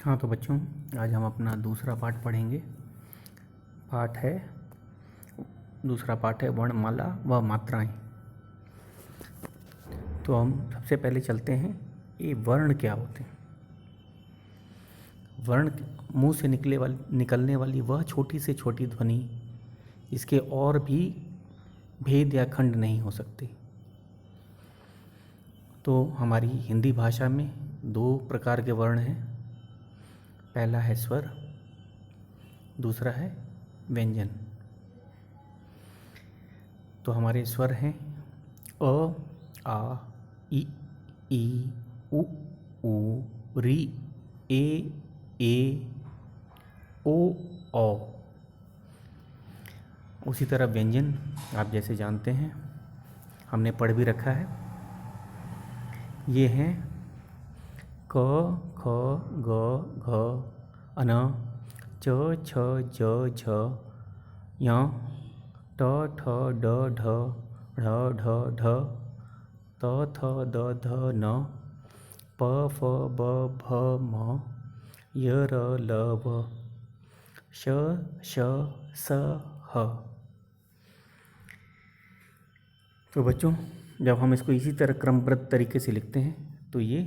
हाँ तो बच्चों, आज हम अपना दूसरा पाठ है वर्णमाला व मात्राएं। तो हम सबसे पहले चलते हैं, ये वर्ण क्या होते हैं। वर्ण मुंह से निकलने वाली वह छोटी से छोटी ध्वनि, इसके और भी भेद या खंड नहीं हो सकते। तो हमारी हिंदी भाषा में दो प्रकार के वर्ण हैं। पहला है स्वर, दूसरा है व्यंजन। तो हमारे स्वर हैं अ, आ, ई, उ, री, ए, ओ, औ। उसी तरह व्यंजन आप जैसे जानते हैं, हमने पढ़ भी रखा है। ये हैं क, ख, ग, घ, अन, च, छ, ज, झ, य, ट, ठ, ड, ढ, ढ, ढ, ढ, त, थ, द, ध, न, प, फ, ब, भ, म, य, र, ल, व, श, श, स, ह। तो बच्चों, जब हम इसको इसी तरह क्रमबद्ध तरीके से लिखते हैं तो ये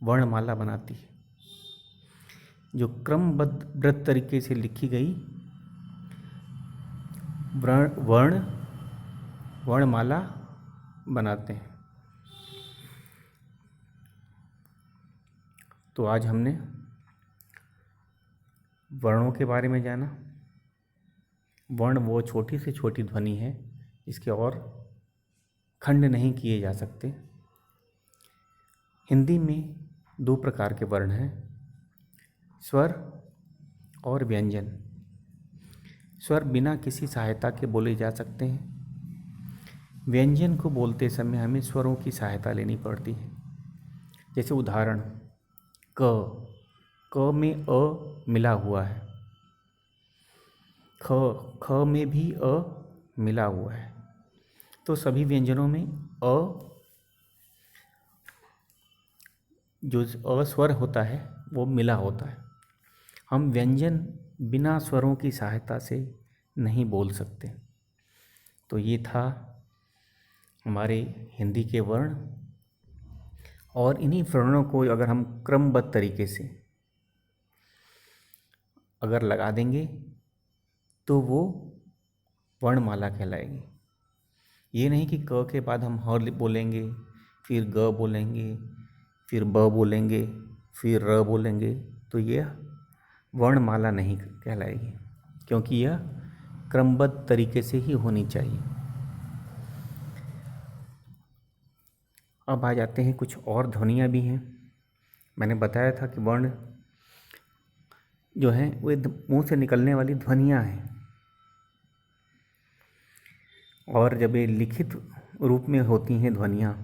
वर्णमाला बनाती है। जो क्रमबद्ध तरीके से लिखी गई वर्णमाला बनाते हैं। तो आज हमने वर्णों के बारे में जाना। वर्ण वो छोटी से छोटी ध्वनि है, इसके और खंड नहीं किए जा सकते। हिंदी में दो प्रकार के वर्ण हैं, स्वर और व्यंजन। स्वर बिना किसी सहायता के बोले जा सकते हैं। व्यंजन को बोलते समय हमें स्वरों की सहायता लेनी पड़ती है। जैसे उदाहरण, क में अ मिला हुआ है, ख में भी अ मिला हुआ है। तो सभी व्यंजनों में अ, जो अस्वर होता है वो मिला होता है। हम व्यंजन बिना स्वरों की सहायता से नहीं बोल सकते। तो ये था हमारे हिंदी के वर्ण, और इन्हीं वर्णों को अगर हम क्रमबद्ध तरीके से अगर लगा देंगे तो वो वर्णमाला कहलाएगी। ये नहीं कि क के बाद हम ह बोलेंगे, फिर ग बोलेंगे, फिर ब बोलेंगे, फिर र बोलेंगे, तो यह वर्णमाला नहीं कहलाएगी, क्योंकि यह क्रमबद्ध तरीके से ही होनी चाहिए। अब आ जाते हैं, कुछ और ध्वनियाँ भी हैं। मैंने बताया था कि वर्ण जो हैं वे मुंह से निकलने वाली ध्वनियाँ हैं, और जब ये लिखित रूप में होती हैं ध्वनियाँ,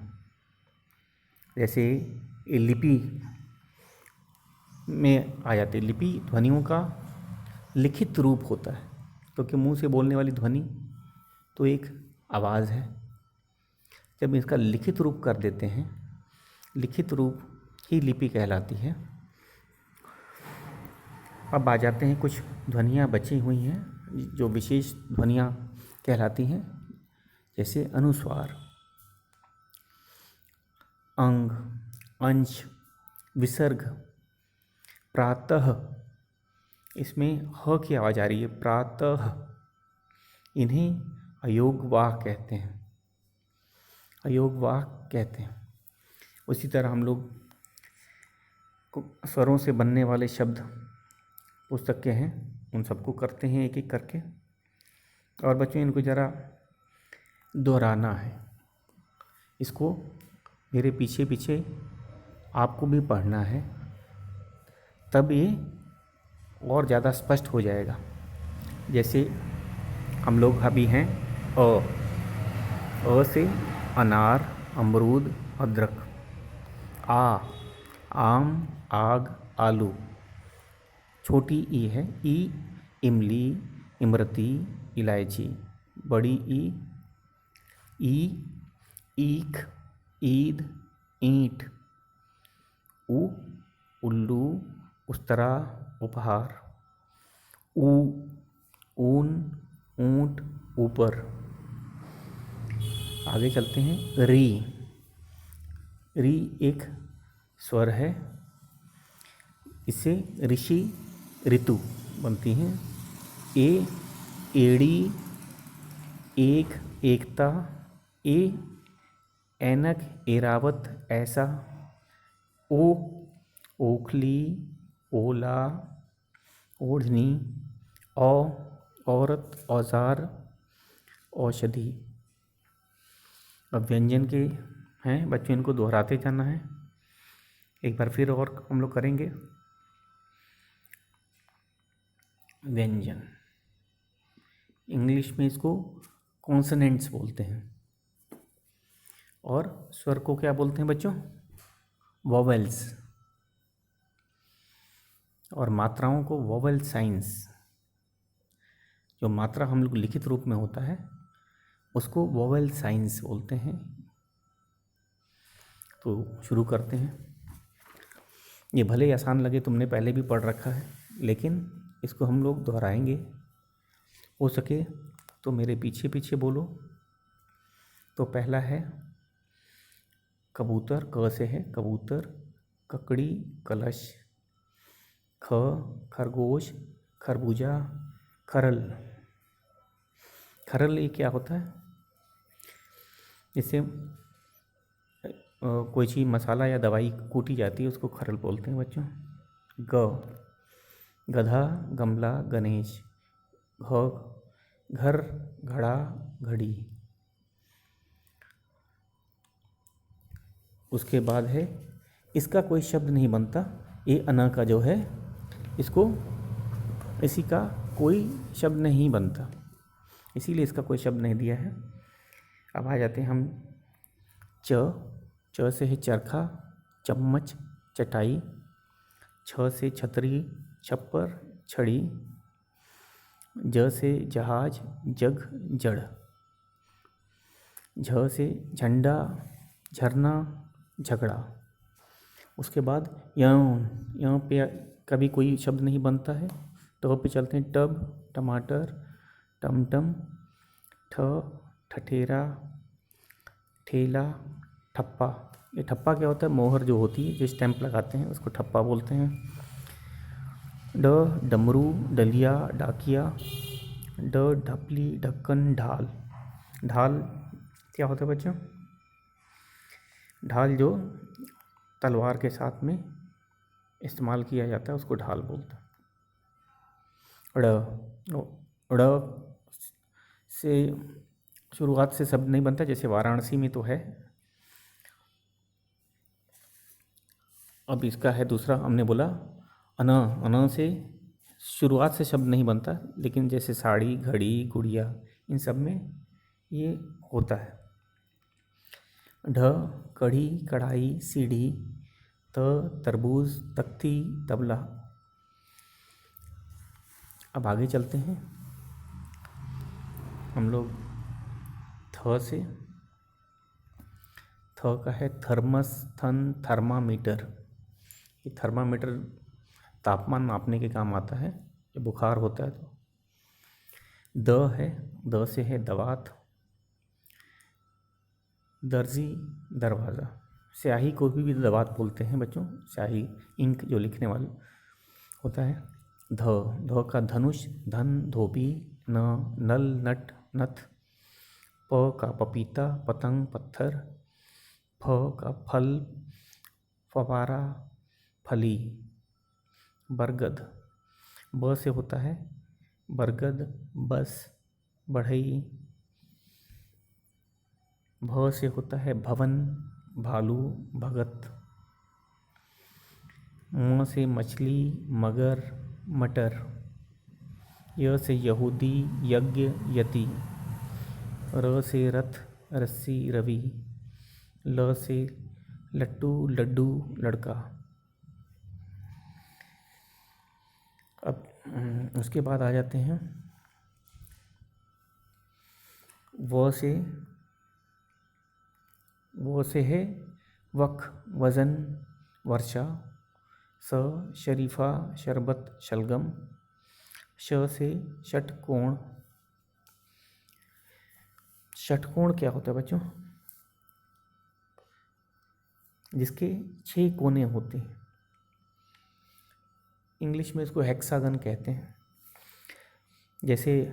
जैसे ये लिपि में आ जाती है। लिपि ध्वनियों का लिखित रूप होता है, क्योंकि मुंह से बोलने वाली ध्वनि तो एक आवाज़ है। जब इसका लिखित रूप कर देते हैं, लिखित रूप ही लिपि कहलाती है। अब आ जाते हैं, कुछ ध्वनियाँ बची हुई हैं जो विशेष ध्वनियाँ कहलाती हैं, जैसे अनुस्वार, अंग, अंश, विसर्ग, प्रातः। इसमें ह की आवाज़ आ रही है, प्रातः। इन्हें अयोगवाह कहते हैं, अयोगवाह कहते हैं। उसी तरह हम लोग स्वरों से बनने वाले शब्द पुस्तक के हैं, उन सबको करते हैं एक एक करके। और बच्चों, इनको ज़रा दोहराना है। इसको मेरे पीछे पीछे आपको भी पढ़ना है, तब ये और ज़्यादा स्पष्ट हो जाएगा। जैसे हम लोग अभी हैं अ से अनार, अमरूद, अदरक। आ, आम, आग, आलू। छोटी ई है ई, इमली, इमरती, इलायची। बड़ी ई, ईख, ईद, ईंट। उ, उल्लू, उस्तरा, उपहार। ऊ, ऊन, ऊंट, ऊपर। आगे चलते हैं। री, री एक स्वर है, इससे ऋषि, ऋतु बनती हैं। ए, एड़ी, एक, एकता। ए, ऐनक, एरावत, ऐसा। ओ, ओखली, ओला, ओढ़नी। औ, औरत, औजार, औषधि। अब व्यंजन के हैं बच्चों, इनको दोहराते जाना है। एक बार फिर और हम लोग करेंगे। व्यंजन, इंग्लिश में इसको कॉन्सोनेंट्स बोलते हैं, और स्वर को क्या बोलते हैं बच्चों? वोवेल्स। और मात्राओं को वोवेल साइंस। जो मात्रा हम लोग लिखित रूप में होता है उसको वोवेल साइंस बोलते हैं। तो शुरू करते हैं। ये भले ही आसान लगे, तुमने पहले भी पढ़ रखा है, लेकिन इसको हम लोग दोहराएंगे। हो सके तो मेरे पीछे पीछे बोलो। तो पहला है कबूतर, क से है कबूतर। ककड़ी, कलश। ख, खरगोश, खरबूजा, खरल। खरल ये क्या होता है? इससे कोई चीज़, मसाला या दवाई कूटी जाती है, उसको खरल बोलते हैं बच्चों। ग, गधा, गमला, गणेश। घ, घर, घड़ा, घड़ी। उसके बाद है, इसका कोई शब्द नहीं बनता, ये अना का जो है, इसको, इसी का कोई शब्द नहीं बनता, इसीलिए इसका कोई शब्द नहीं दिया है। अब आ जाते हैं हम च। च से है चरखा, चम्मच, चटाई। छ से छतरी, छप्पर, छड़ी। ज से जहाज, जग, जड़। झ से झंडा, झरना, झगड़ा। उसके बाद यहाँ पे कभी कोई शब्द नहीं बनता है। ट पे चलते हैं। टब, टमाटर, टमटम। ठ, ठठेरा, ठेला, ठप्पा। ये ठप्पा क्या होता है? मोहर जो होती है, जो स्टैंप लगाते हैं, उसको ठप्पा बोलते हैं। ड, डमरू, डलिया, डाकिया। ड, ढपली, ढक्कन, ढाल। ढाल क्या होता है बच्चों? ढाल जो तलवार के साथ में इस्तेमाल किया जाता है, उसको ढाल बोलते हैं। ड़, ड़ से शुरुआत से शब्द नहीं बनता, जैसे वाराणसी में तो है। अब इसका है दूसरा, हमने बोला अना। अना से शुरुआत से शब्द नहीं बनता, लेकिन जैसे साड़ी, घड़ी, गुड़िया, इन सब में ये होता है। ढ, कढ़ी, कढ़ाई, सीढ़ी। त, तरबूज, तख्ती, तबला। अब आगे चलते हैं हम लोग थ से। थ का है थर्मस, थन, थर्मामीटर। ये थर्मामीटर तापमान नापने के काम आता है, जब बुखार होता है तो। द है, द से है दवात। दर्जी, दरवाज़ा। स्याही को भी दवात बोलते हैं बच्चों, स्याही, इंक जो लिखने वाला होता है। ध, ध का धनुष, धन, धोबी। न, नल, नट, नथ। प का पपीता, पतंग, पत्थर। फ का फल, फवारा, फली। बरगद। ब से होता है बरगद, बस, बढ़ई। भ से होता है भवन, भालू, भगत। म से मछली, मगर, मटर। य से यहूदी, यज्ञ, यति। र से रथ, रस्सी, रवि। ल से लट्टू, लड्डू, लड़का। अब उसके बाद आ जाते हैं वो से है वक, वज़न, वर्षा, स शरीफा शरबत शलगम। श से षटकोण। षटकोण क्या होता है बच्चों? जिसके 6 कोने होते हैं। इंग्लिश में इसको हेक्सागन कहते हैं। जैसे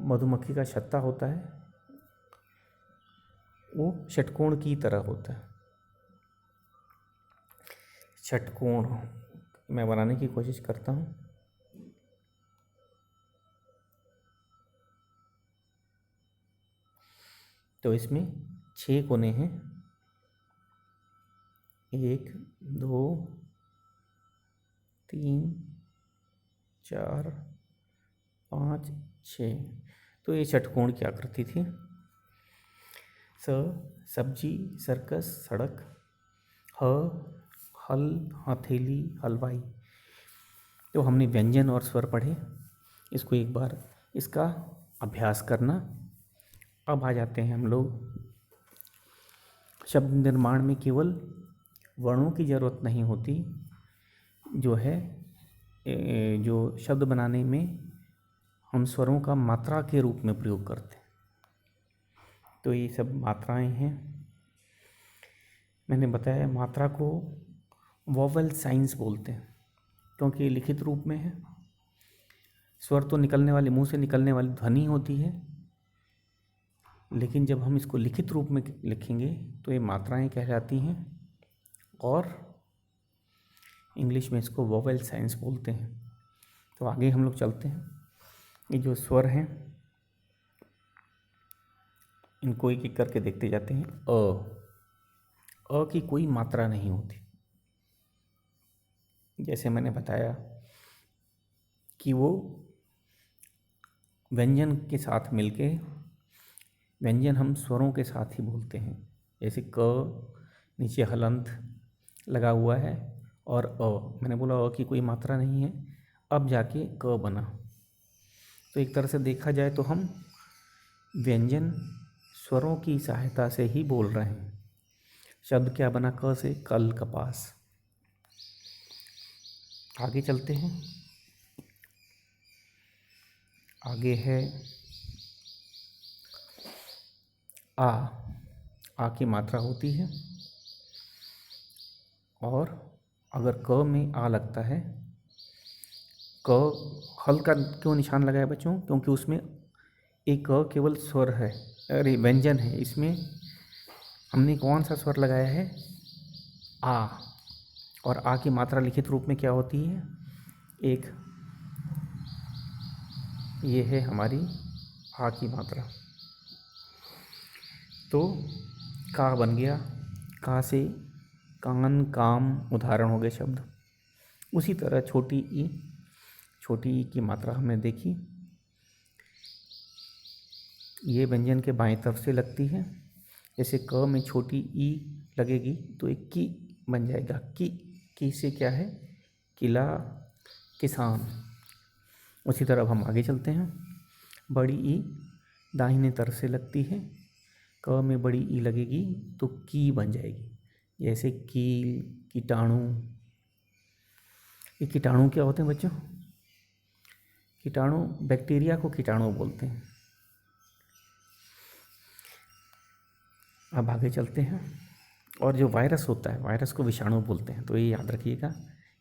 मधुमक्खी का छत्ता होता है, वो षटकोण की तरह होता है। षटकोण मैं बनाने की कोशिश करता हूँ। तो इसमें 6 कोने हैं, 1 2 3 4 5 6। तो ये षटकोण की आकृति थी। स सब्जी सर्कस सड़क। ह हल हथेली हलवाई। तो हमने व्यंजन और स्वर पढ़े, इसको एक बार इसका अभ्यास करना। अब आ जाते हैं हम लोग शब्द निर्माण में। केवल वर्णों की ज़रूरत नहीं होती, जो है जो शब्द बनाने में हम स्वरों का मात्रा के रूप में प्रयोग करते हैं। तो ये सब मात्राएं हैं। मैंने बताया मात्रा को वोवेल साइंस बोलते हैं, क्योंकि ये लिखित रूप में है। स्वर तो निकलने वाले मुंह से निकलने वाली ध्वनि होती है, लेकिन जब हम इसको लिखित रूप में लिखेंगे तो ये मात्राएं कहलाती हैं, और इंग्लिश में इसको वोवेल साइंस बोलते हैं। तो आगे हम लोग चलते हैं। ये जो स्वर हैं इनको एक एक करके देखते जाते हैं। अ की कोई मात्रा नहीं होती। जैसे मैंने बताया कि वो व्यंजन के साथ मिलके, व्यंजन हम स्वरों के साथ ही बोलते हैं। जैसे क नीचे हलंत लगा हुआ है, और मैंने बोला की कोई मात्रा नहीं है, अब जाके क बना। तो एक तरह से देखा जाए तो हम व्यंजन स्वरों की सहायता से ही बोल रहे हैं। शब्द क्या बना? क से कल कपास। आगे चलते हैं। आगे है आ की मात्रा होती है, और अगर क में आ लगता है, क हल का क्यों निशान लगाया बच्चों? क्योंकि उसमें एक क केवल स्वर है, अरे व्यंजन है। इसमें हमने कौन सा स्वर लगाया है? आ। और आ की मात्रा लिखित रूप में क्या होती है? एक। ये है हमारी आ की मात्रा। तो का बन गया। का से कान काम उदाहरण हो गए शब्द। उसी तरह छोटी ई की मात्रा हमने देखी। ये व्यंजन के बाएं तरफ से लगती है। जैसे क में छोटी ई लगेगी तो एक की बन जाएगा। की से क्या है? किला किसान। उसी तरह हम आगे चलते हैं। बड़ी ई दाहिने तरफ से लगती है। क में बड़ी ई लगेगी तो की बन जाएगी। जैसे कील कीटाणु। ये कीटाणु क्या होते हैं बच्चों? कीटाणु, बैक्टीरिया को कीटाणु बोलते हैं। अब आगे चलते हैं। और जो वायरस होता है, वायरस को विषाणु बोलते हैं। तो ये याद रखिएगा,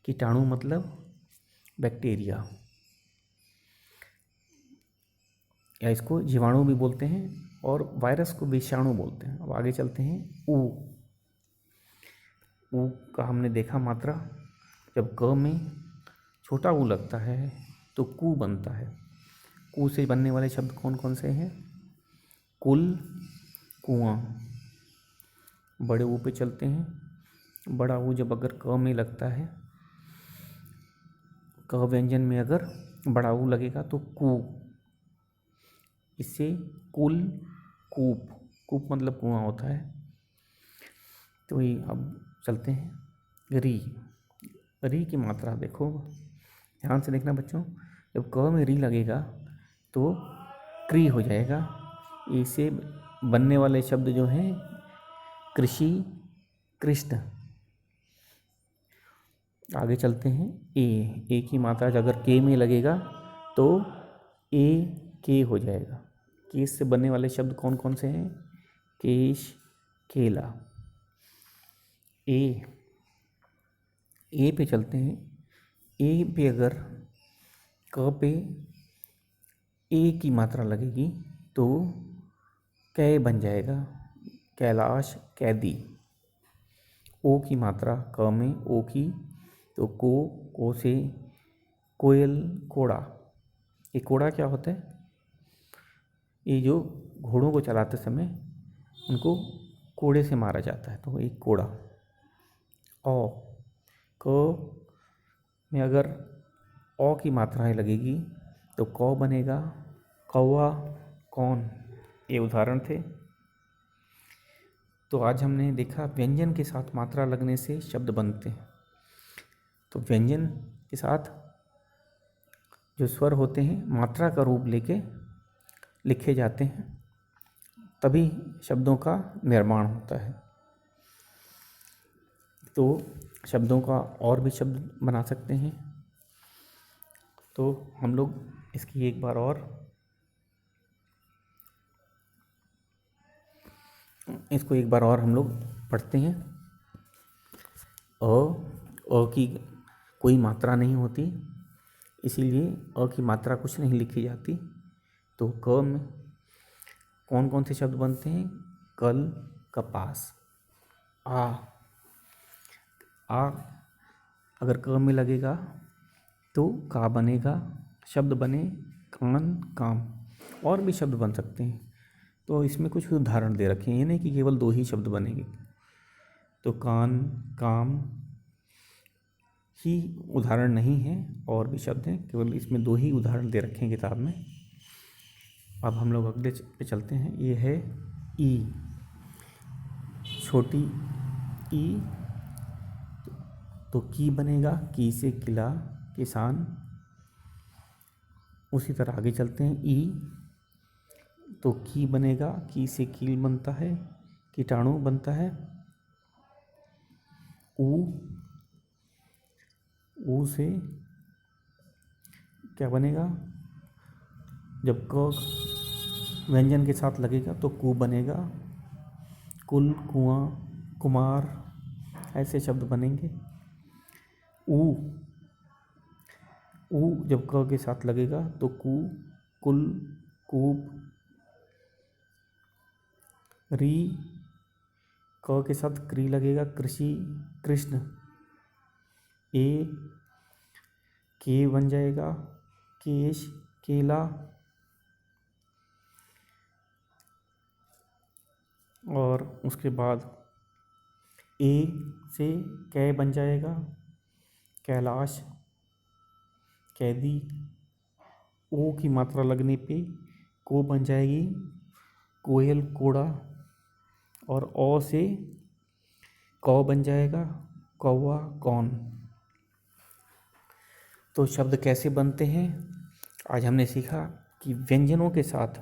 कीटाणु मतलब बैक्टीरिया, या इसको जीवाणु भी बोलते हैं, और वायरस को विषाणु बोलते हैं। अब आगे चलते हैं। ऊ का हमने देखा मात्रा। जब क में छोटा ऊ लगता है तो कू बनता है। कू से बनने वाले शब्द कौन कौन से हैं? कुल, कुआं। बड़े ऊ पे चलते हैं। बड़ा ऊ जब अगर क में लगता है, क व्यंजन में अगर बड़ा ऊ लगेगा तो कू। इससे कुल, कूप। कूप मतलब कुआं होता है। तो ये अब चलते हैं। री की मात्रा देखो, ध्यान से देखना बच्चों। जब क में री लगेगा तो क्री हो जाएगा। इससे बनने वाले शब्द जो हैं कृषि, कृष्ण। आगे चलते हैं। ए की मात्रा अगर के में लगेगा तो ए के हो जाएगा। केस से बनने वाले शब्द कौन कौन से हैं? केश, केला। ए पे चलते हैं। ए पे अगर क पे ए की मात्रा लगेगी तो कै बन जाएगा, कैलाश, कैदी। ओ की मात्रा क में ओ की तो को से कोयल, कोड़ा। ये कोड़ा क्या होता है? ये जो घोड़ों को चलाते समय उनको कोड़े से मारा जाता है, तो एक कोड़ा। औ क में अगर औ की मात्राएं लगेगी तो कौ बनेगा, कौवा, कौन। ये उदाहरण थे। तो आज हमने देखा व्यंजन के साथ मात्रा लगने से शब्द बनते हैं। तो व्यंजन के साथ जो स्वर होते हैं मात्रा का रूप लेके लिखे जाते हैं, तभी शब्दों का निर्माण होता है। तो शब्दों का और भी शब्द बना सकते हैं। तो हम लोग इसकी एक बार और हम लोग पढ़ते हैं। अ की कोई मात्रा नहीं होती, इसीलिए अ की मात्रा कुछ नहीं लिखी जाती। तो क में कौन कौन से शब्द बनते हैं? कल, कपास। आ अगर क में लगेगा तो का बनेगा, शब्द बने कान, काम। और भी शब्द बन सकते हैं। तो इसमें कुछ उदाहरण दे रखे हैं, ये नहीं कि केवल 2 ही शब्द बनेंगे। तो कान, काम ही उदाहरण नहीं है, और भी शब्द हैं, केवल इसमें 2 ही उदाहरण दे रखे हैं किताब में। अब हम लोग अगले पे चलते हैं। ये है ई, छोटी ई। तो की बनेगा, की से किला, किसान। उसी तरह आगे चलते हैं। ई तो की बनेगा, की से कील बनता है, कीटाणु बनता है। ऊ से क्या बनेगा? जब क व्यंजन के साथ लगेगा तो कु बनेगा, कुल, कुआं, कुमार, ऐसे शब्द बनेंगे। ऊ जब क के साथ लगेगा तो कु, कुल, कूप। री क के साथ क्री लगेगा, कृषि, कृष्ण। के बन जाएगा, केश, केला। और उसके बाद ए से कै बन जाएगा, कैलाश, कैदी। ओ की मात्रा लगने पे को बन जाएगी, कोयल, कोड़ा। और औ से कौ बन जाएगा, कौवा, कौन। तो शब्द कैसे बनते हैं आज हमने सीखा कि व्यंजनों के साथ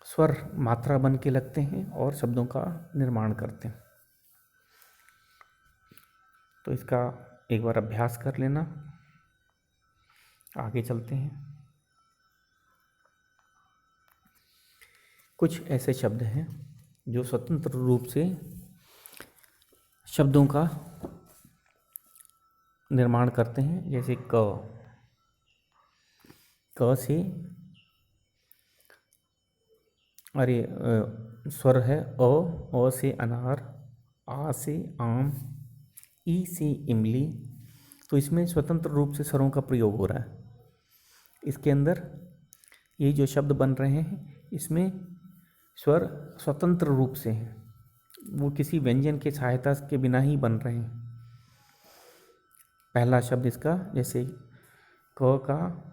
स्वर मात्रा बन के लगते हैं और शब्दों का निर्माण करते हैं। तो इसका एक बार अभ्यास कर लेना। आगे चलते हैं। कुछ ऐसे शब्द हैं जो स्वतंत्र रूप से शब्दों का निर्माण करते हैं, जैसे क से स्वर है अ से अनार, आ से आम, ई से इमली। तो इसमें स्वतंत्र रूप से स्वरों का प्रयोग हो रहा है। इसके अंदर ये जो शब्द बन रहे हैं इसमें स्वर स्वतंत्र रूप से हैं, वो किसी व्यंजन के सहायता के बिना ही बन रहे हैं। पहला शब्द इसका जैसे क का,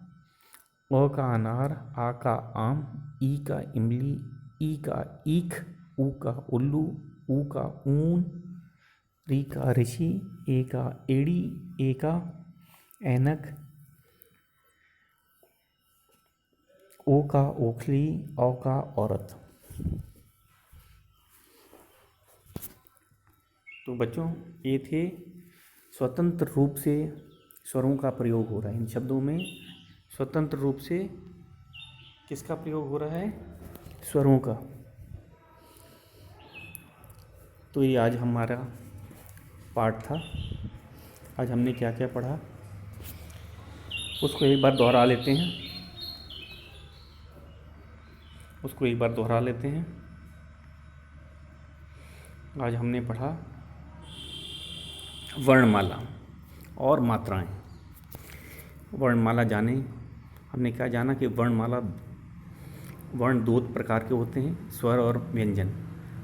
अ का अनार, आ का आम, ई का इमली, ई का ईख, ऊ का उल्लू, ऊ का ऊन, री का ऋषि, ए का एड़ी, ए का ऐनक, ओ का ओखली, औ का औरत। तो बच्चों ये थे स्वतंत्र रूप से स्वरों का प्रयोग हो रहा है। इन शब्दों में स्वतंत्र रूप से किसका प्रयोग हो रहा है? स्वरों का। तो ये आज हमारा पाठ था। आज हमने क्या क्या पढ़ा उसको एक बार दोहरा लेते हैं। आज हमने पढ़ा वर्णमाला और मात्राएं। वर्णमाला जाने हमने क्या जाना कि वर्ण दो प्रकार के होते हैं, स्वर और व्यंजन।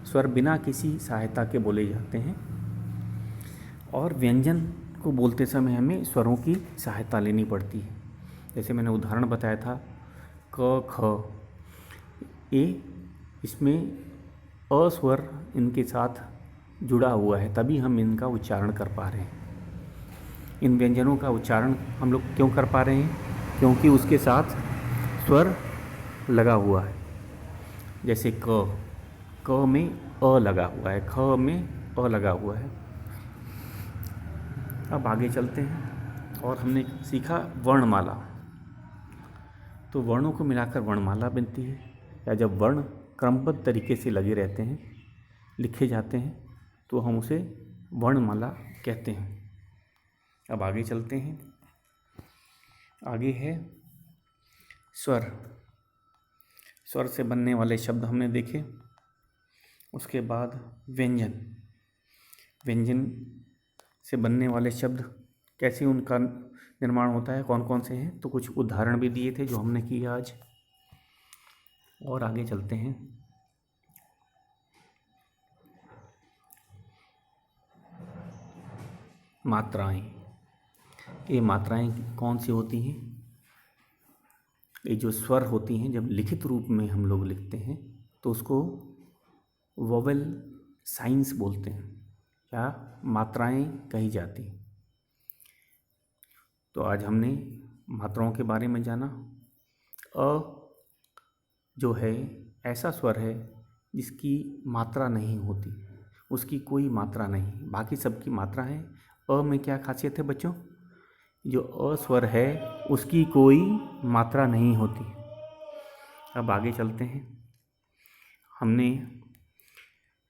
स्वर बिना किसी सहायता के बोले जाते हैं और व्यंजन को बोलते समय हमें स्वरों की सहायता लेनी पड़ती है। जैसे मैंने उदाहरण बताया था क ख ए, इसमें अ स्वर इनके साथ जुड़ा हुआ है, तभी हम इनका उच्चारण कर पा रहे हैं। इन व्यंजनों का उच्चारण हम लोग क्यों कर पा रहे हैं? क्योंकि उसके साथ स्वर लगा हुआ है। जैसे क में अ लगा हुआ है, ख में अ लगा हुआ है। अब आगे चलते हैं और हमने सीखा वर्णमाला। तो वर्णों को मिलाकर वर्णमाला बनती है, या जब वर्ण क्रमबद्ध तरीके से लगे रहते हैं, लिखे जाते हैं, तो हम उसे वर्णमाला कहते हैं। अब आगे चलते हैं। आगे है स्वर। स्वर से बनने वाले शब्द हमने देखे। उसके बाद व्यंजन। व्यंजन से बनने वाले शब्द कैसे उनका निर्माण होता है, कौन कौन से हैं, तो कुछ उदाहरण भी दिए थे जो हमने किए आज। और आगे चलते हैं। मात्राएं। ये मात्राएं कौन सी होती हैं? ये जो स्वर होती हैं, जब लिखित रूप में हम लोग लिखते हैं तो उसको वोवेल साइंस बोलते हैं या मात्राएं कही जाती हैं। तो आज हमने मात्राओं के बारे में जाना। अ जो है ऐसा स्वर है जिसकी मात्रा नहीं होती, उसकी कोई मात्रा नहीं, बाकी सबकी मात्रा है। अ में क्या खासियत है बच्चों? जो अ स्वर है उसकी कोई मात्रा नहीं होती। अब आगे चलते हैं। हमने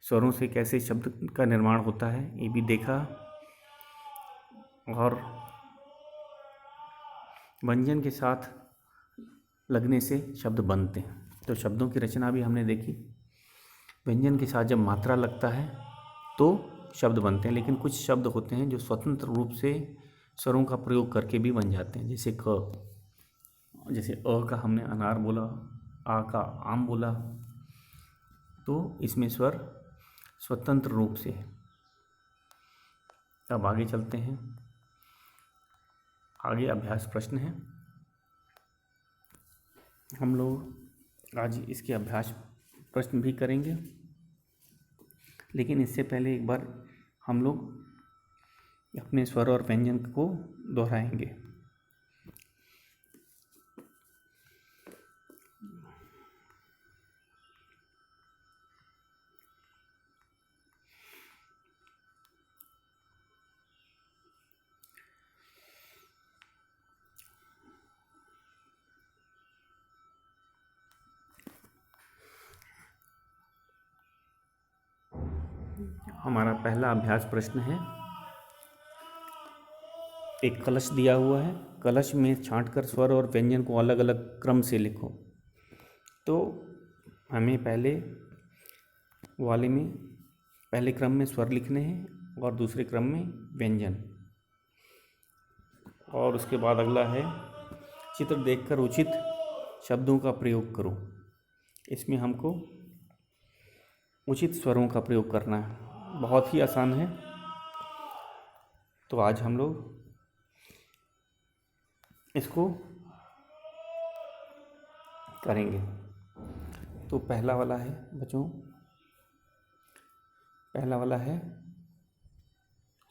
स्वरों से कैसे शब्द का निर्माण होता है ये भी देखा, और व्यंजन के साथ लगने से शब्द बनते हैं। तो शब्दों की रचना भी हमने देखी। व्यंजन के साथ जब मात्रा लगता है तो शब्द बनते हैं, लेकिन कुछ शब्द होते हैं जो स्वतंत्र रूप से स्वरों का प्रयोग करके भी बन जाते हैं। जैसे क, जैसे अ का हमने अनार बोला, आ का आम बोला, तो इसमें स्वर स्वतंत्र रूप से है। अब आगे चलते हैं। आगे अभ्यास प्रश्न है। हम लोग आज इसके अभ्यास प्रश्न भी करेंगे, लेकिन इससे पहले एक बार हम लोग अपने स्वर और व्यंजन को दोहराएंगे। हमारा पहला अभ्यास प्रश्न है। एक कलश दिया हुआ है, कलश में छांटकर स्वर और व्यंजन को अलग अलग क्रम से लिखो। तो हमें पहले क्रम में स्वर लिखने हैं और दूसरे क्रम में व्यंजन। और उसके बाद अगला है चित्र देखकर उचित शब्दों का प्रयोग करो। इसमें हमको उचित स्वरों का प्रयोग करना है, बहुत ही आसान है। तो आज हम लोग इसको करेंगे। तो पहला वाला है बच्चों, पहला वाला है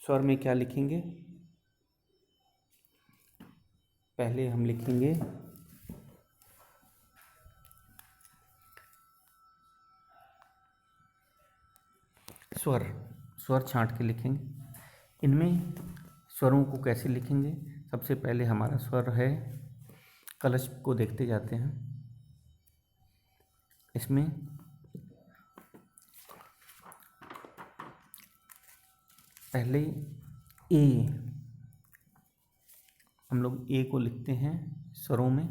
स्वर में क्या लिखेंगे? पहले हम लिखेंगे स्वर। स्वर छांट के लिखेंगे। इनमें स्वरों को कैसे लिखेंगे। सबसे पहले हमारा स्वर है, कलश को देखते जाते हैं। इसमें पहले ए, हम लोग ए को लिखते हैं स्वरों में।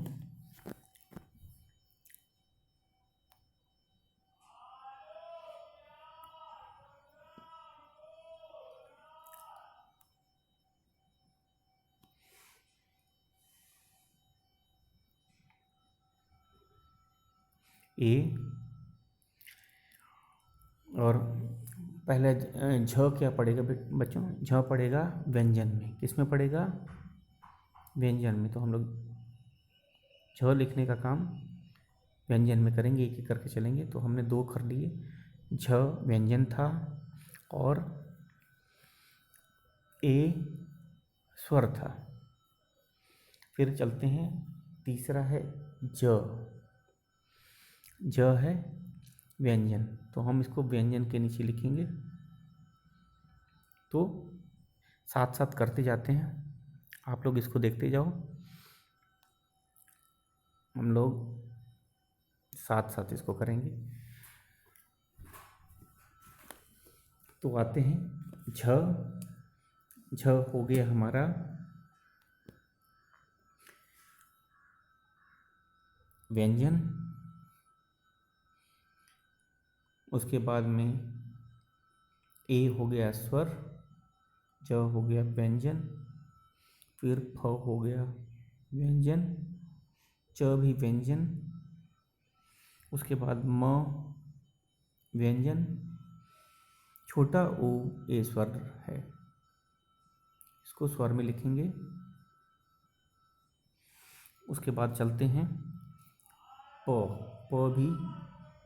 ए, और पहले झ क्या पड़ेगा बच्चों, झ पड़ेगा व्यंजन में। किस में पड़ेगा? व्यंजन में। तो हम लोग झ लिखने का काम व्यंजन में करेंगे, एक एक करके चलेंगे। तो हमने 2 कर लिए। झ व्यंजन था और ए स्वर था। फिर चलते हैं, तीसरा है ज। ज है व्यंजन, तो हम इसको व्यंजन के नीचे लिखेंगे। तो साथ साथ करते जाते हैं, आप लोग इसको देखते जाओ, हम लोग साथ साथ इसको करेंगे। तो आते हैं झ। झ हो गया हमारा व्यंजन। उसके बाद में ए हो गया स्वर, ज हो गया व्यंजन, फिर फ हो गया व्यंजन, च भी व्यंजन। उसके बाद म व्यंजन, छोटा ओ ए स्वर है, इसको स्वर में लिखेंगे। उसके बाद चलते हैं प। प भी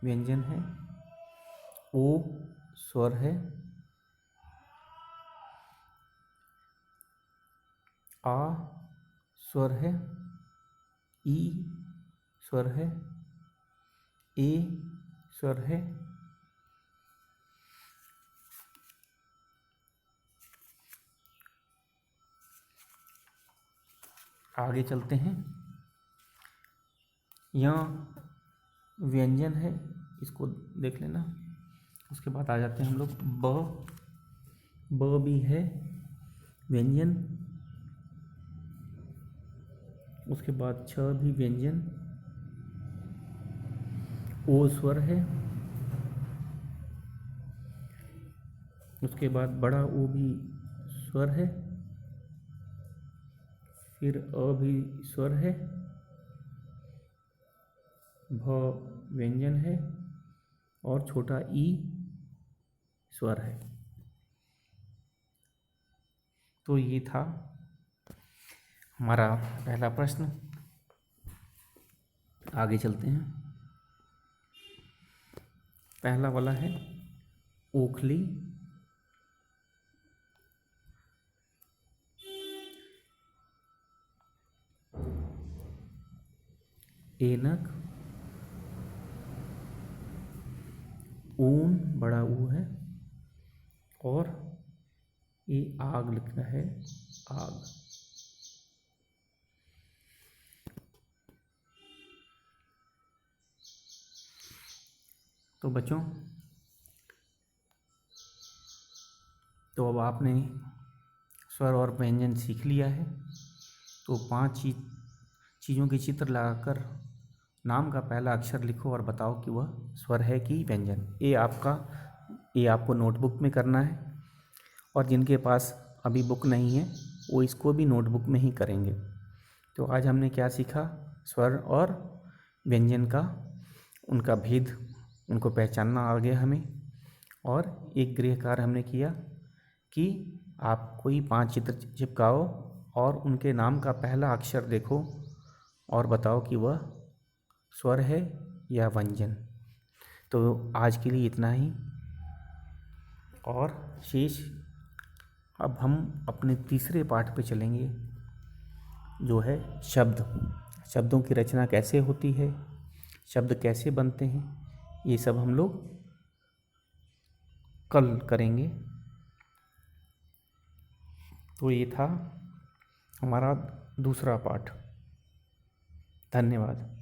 व्यंजन है, ओ स्वर है, आ स्वर है, ई स्वर है, ए स्वर है, आगे चलते हैं। यहाँ व्यंजन है, इसको देख लेना। उसके बाद आ जाते हैं हम लोग ब। ब भी है व्यंजन। उसके बाद छ भी व्यंजन, ओ स्वर है। उसके बाद बड़ा ओ भी स्वर है, फिर अ भी स्वर है, भ व्यंजन है और छोटा ई स्वर है। तो ये था हमारा पहला प्रश्न। आगे चलते हैं। पहला वाला है ओखली, ऐनक, ऊन बड़ा ऊ है, और ये आग लिखना है, आग। तो बच्चों, तो अब आपने स्वर और व्यंजन सीख लिया है। तो 5 चीज़ों के चित्र लगाकर नाम का पहला अक्षर लिखो और बताओ कि वह स्वर है कि व्यंजन। ये आपको नोटबुक में करना है, और जिनके पास अभी बुक नहीं है वो इसको भी नोटबुक में ही करेंगे। तो आज हमने क्या सीखा? स्वर और व्यंजन का, उनका भेद, उनको पहचानना आ गया हमें। और एक गृह कार्य हमने किया कि आप कोई 5 चित्र चिपकाओ और उनके नाम का पहला अक्षर देखो और बताओ कि वह स्वर है या व्यंजन। तो आज के लिए इतना ही, और शेष अब हम अपने तीसरे पाठ पे चलेंगे, जो है शब्द। शब्दों की रचना कैसे होती है, शब्द कैसे बनते हैं, ये सब हम लोग कल करेंगे। तो ये था हमारा दूसरा पाठ। धन्यवाद।